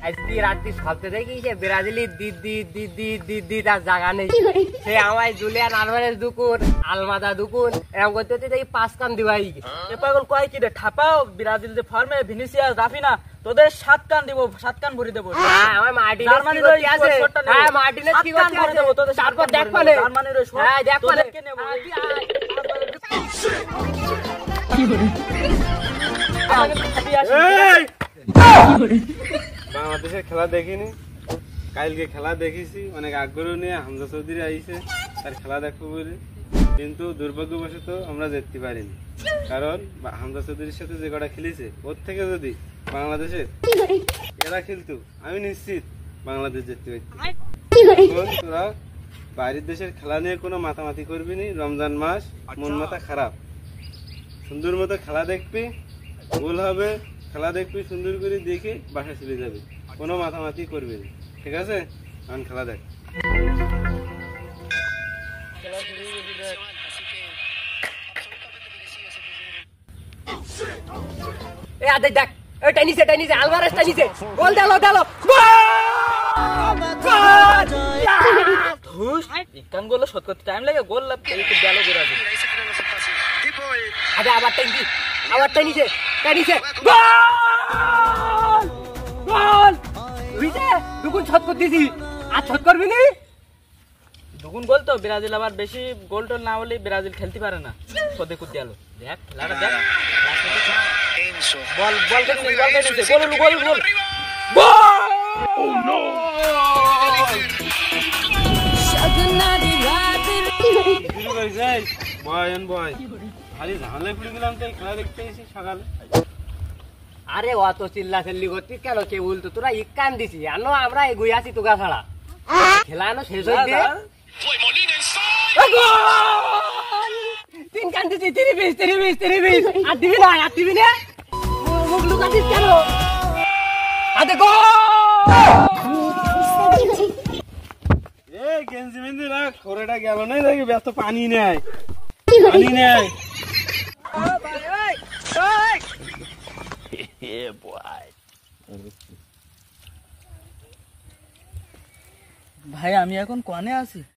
আজকে রাত্রি সবতে দেখি সে ব্রাজিলি দিদি তার জায়গা নেই। সে আমায় জুলিয়ান আলভারেজ দুকুন আলমাদা দুকুন এরকম করতে দেখি 5 কান দিবাই পাগল কয় কি রে ঠাপাও ব্রাজিল যে ফর্মে ভিনিসিয়াস রাফিনা তোদের 7 কান দিব 7 কান ভরি দেব। হ্যাঁ আমার মার্টিনেজ কি আছে? হ্যাঁ মার্টিনেজ কি করতে ভরি দেব তোদের তারপর দেখ পালে জার্মানির ওই হ্যাঁ দেখ পালে কে নেব কি করে বাংলাদেশের খেলা দেখিনি, কালকে খেলা দেখেছি, অনেক আগ্রহ নিয়ে হামজা চৌধুরী আইছে তার খেলা দেখবো বলে, কিন্তু দুর্ভাগ্যবশত আমরা দেখতে পারিনি। কারণ হামজা চৌধুরীর সাথে যে কটা খেলেছে ওর থেকে যদি বাংলাদেশের এরা খেলতো আমি নিশ্চিত বাংলাদেশ জিততে পারত। এখন তোরা বাইরের দেশের খেলা নিয়ে কোনো মাতামাতি করবি নি। রমজান মাস, মন মাথা খারাপ, সুন্দর মতো খেলা দেখবি, গোল হবে, খেলা দেখবি সুন্দর করে দেখে বাসা চলে যাবে, কোনো মাথামাতি করবি না, ঠিক আছে? এখন খেলা দেখ। এ আদে দেখ ওই টেনিসে আলভারেজ টেনিসে গোল দাও ধুস ইকান গোল শট করতে টাইম লাগে, গোল এই তো গেল ব্রাজিল। আদে আবার টেনিসে গোল উইতে দুগুণ শট করতেছি আর শট করবি নি। দুগুণ গোল তো ব্রাজিল আবার বেশি গোল টোল না হলে ব্রাজিল খেলতে পারে না। সদে কুদ গেল দেখ খেলাটা দেখ, বল গোল খেলা দেখতে এসেছি সকালে। আরে অত চিল্লি করছিস কেন? কে বলতো তোরা ইকান দিছি জানো, আমরা এগিয়ে আছি তোকা ছাড়া। খেলা আনো শেষ হয়ে দিয়ে 3 কান দিছি 3-20 আর দিবি না মুখ লুকাছিস কেন? আদে গোল গেঞ্জি মেঞ্জি রাখ, খোরেটা গেল নাই দেখি ব্যস্ত, পানি নেয় ভাই আমি এখন কনে আছি?